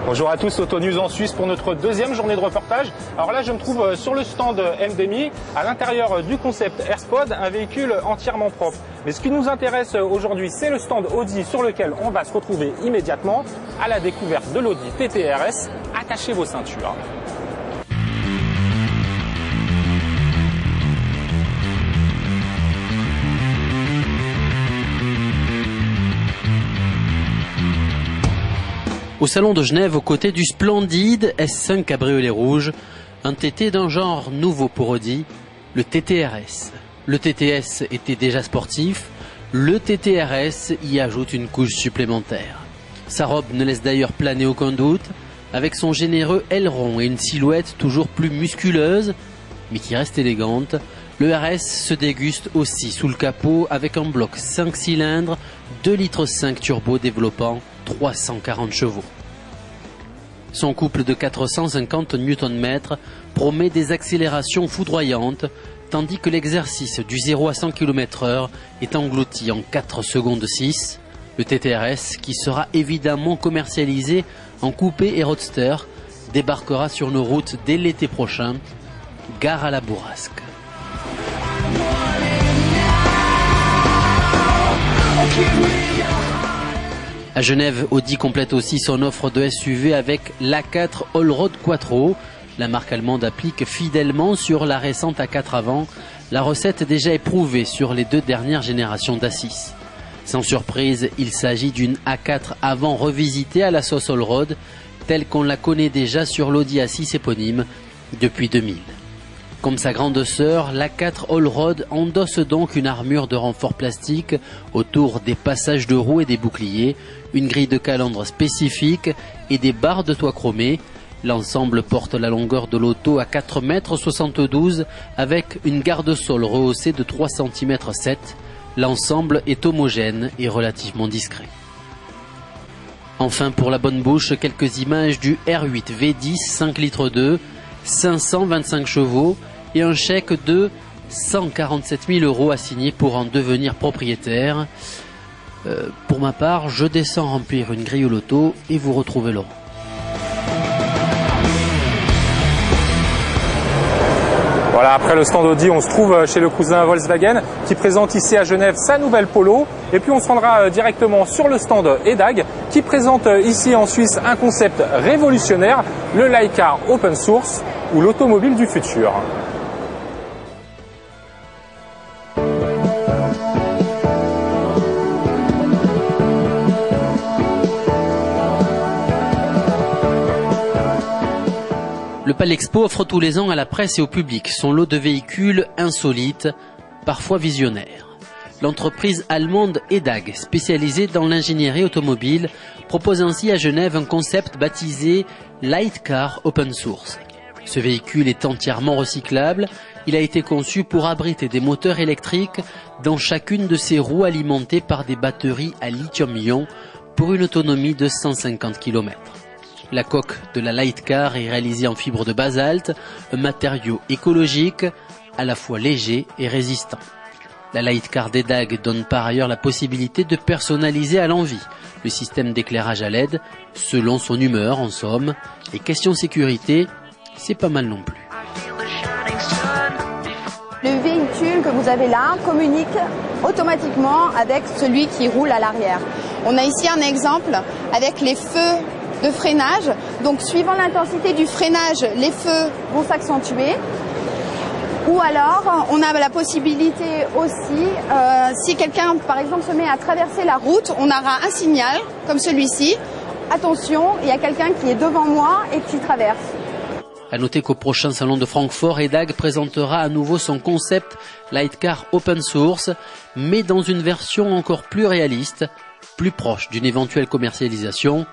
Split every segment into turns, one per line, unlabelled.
Bonjour à tous, Auto News en Suisse pour notre deuxième journée de reportage. Alors là, je me trouve sur le stand MDMI, à l'intérieur du concept AirSquad, un véhicule entièrement propre. Mais ce qui nous intéresse aujourd'hui, c'est le stand Audi sur lequel on va se retrouver immédiatement à la découverte de l'Audi TT RS. Attachez vos ceintures.
Au salon de Genève, aux côtés du splendide S5 cabriolet rouge, un TT d'un genre nouveau pour Audi, le TT RS. Le TTS était déjà sportif, le TT RS y ajoute une couche supplémentaire. Sa robe ne laisse d'ailleurs planer aucun doute, avec son généreux aileron et une silhouette toujours plus musculeuse, mais qui reste élégante. Le RS se déguste aussi sous le capot avec un bloc 5 cylindres, 2,5 litres turbo développant 340 chevaux. Son couple de 450 Nm promet des accélérations foudroyantes, tandis que l'exercice du 0 à 100 km/h est englouti en 4 secondes 6. Le TTRS, qui sera évidemment commercialisé en coupé et roadster, débarquera sur nos routes dès l'été prochain. Gare à la Bourrasque. À Genève, Audi complète aussi son offre de SUV avec l'A4 Allroad Quattro. La marque allemande applique fidèlement sur la récente A4 avant la recette déjà éprouvée sur les 2 dernières générations d'A6. Sans surprise, il s'agit d'une A4 avant revisitée à la sauce Allroad, telle qu'on la connaît déjà sur l'Audi A6 éponyme depuis 2000. Comme sa grande sœur, l'A4 Allroad endosse donc une armure de renfort plastique autour des passages de roues et des boucliers, une grille de calandre spécifique et des barres de toit chromées. L'ensemble porte la longueur de l'auto à 4,72 m avec une garde-sol rehaussée de 3,7 cm. L'ensemble est homogène et relativement discret. Enfin, pour la bonne bouche, quelques images du R8 V10 5 litres 2, 525 chevaux et un chèque de 147 000 € à signer pour en devenir propriétaire. Pour ma part, je descends remplir une grille au loto et vous retrouvez Laurent.
Voilà, après le stand Audi, on se trouve chez le cousin Volkswagen qui présente ici à Genève sa nouvelle Polo. Et puis on se rendra directement sur le stand EDAG qui présente ici en Suisse un concept révolutionnaire, le Lightcar Open Source ou l'automobile du futur.
Le Palexpo offre tous les ans à la presse et au public son lot de véhicules insolites, parfois visionnaires. L'entreprise allemande EDAG, spécialisée dans l'ingénierie automobile, propose ainsi à Genève un concept baptisé Lightcar Open Source. Ce véhicule est entièrement recyclable. Il a été conçu pour abriter des moteurs électriques dans chacune de ses roues alimentées par des batteries à lithium-ion pour une autonomie de 150 km. La coque de la Lightcar est réalisée en fibre de basalte, un matériau écologique, à la fois léger et résistant. La Lightcar d'EDAG donne par ailleurs la possibilité de personnaliser à l'envie le système d'éclairage à LED selon son humeur en somme. Et question sécurité, c'est pas mal non plus.
Le véhicule que vous avez là communique automatiquement avec celui qui roule à l'arrière. On a ici un exemple avec les feux de freinage. Donc suivant l'intensité du freinage, les feux vont s'accentuer. Ou alors on a la possibilité aussi, si quelqu'un par exemple se met à traverser la route, on aura un signal comme celui-ci. Attention, il y a quelqu'un qui est devant moi et qui traverse.
À noter qu'au prochain salon de Francfort, EDAG présentera à nouveau son concept Lightcar Open Source, mais dans une version encore plus réaliste, plus proche d'une éventuelle commercialisation.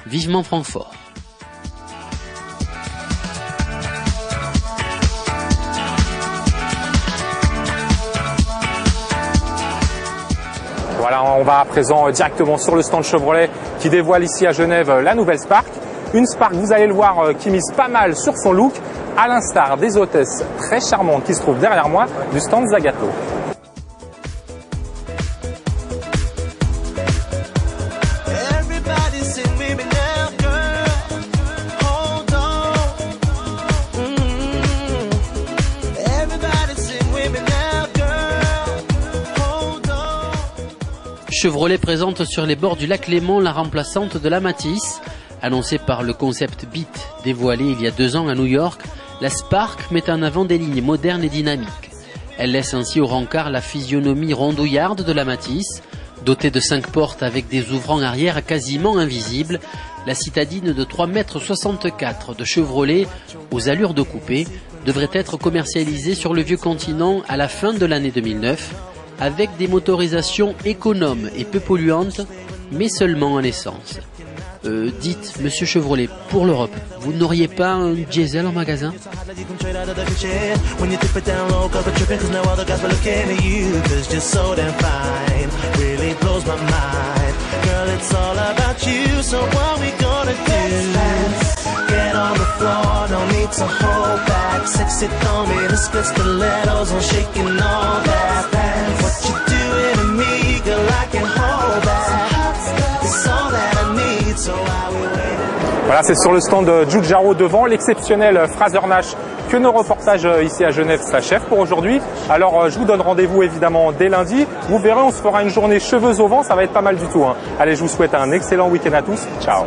Vivement Francfort.
Voilà, on va à présent directement sur le stand Chevrolet qui dévoile ici à Genève la nouvelle Spark. Une Spark, vous allez le voir, qui mise pas mal sur son look, à l'instar des hôtesses très charmantes qui se trouvent derrière moi du stand Zagato.
Chevrolet présente sur les bords du lac Léman la remplaçante de la Matisse. Annoncée par le concept Beat dévoilé il y a 2 ans à New York, la Spark met en avant des lignes modernes et dynamiques. Elle laisse ainsi au rencard la physionomie rondouillarde de la Matisse. Dotée de 5 portes avec des ouvrants arrière quasiment invisibles, la citadine de 3,64 m de Chevrolet aux allures de coupé devrait être commercialisée sur le vieux continent à la fin de l'année 2009 avec des motorisations économes et peu polluantes, mais seulement en essence. Dites, monsieur Chevrolet, pour l'Europe, vous n'auriez pas un diesel en magasin?
Voilà, c'est sur le stand de Giugiaro devant l'exceptionnel Fraser Nash que nos reportages ici à Genève s'achèvent pour aujourd'hui. Alors je vous donne rendez-vous évidemment dès lundi. Vous verrez, on se fera une journée cheveux au vent, ça va être pas mal du tout. Allez, je vous souhaite un excellent week-end à tous. Ciao.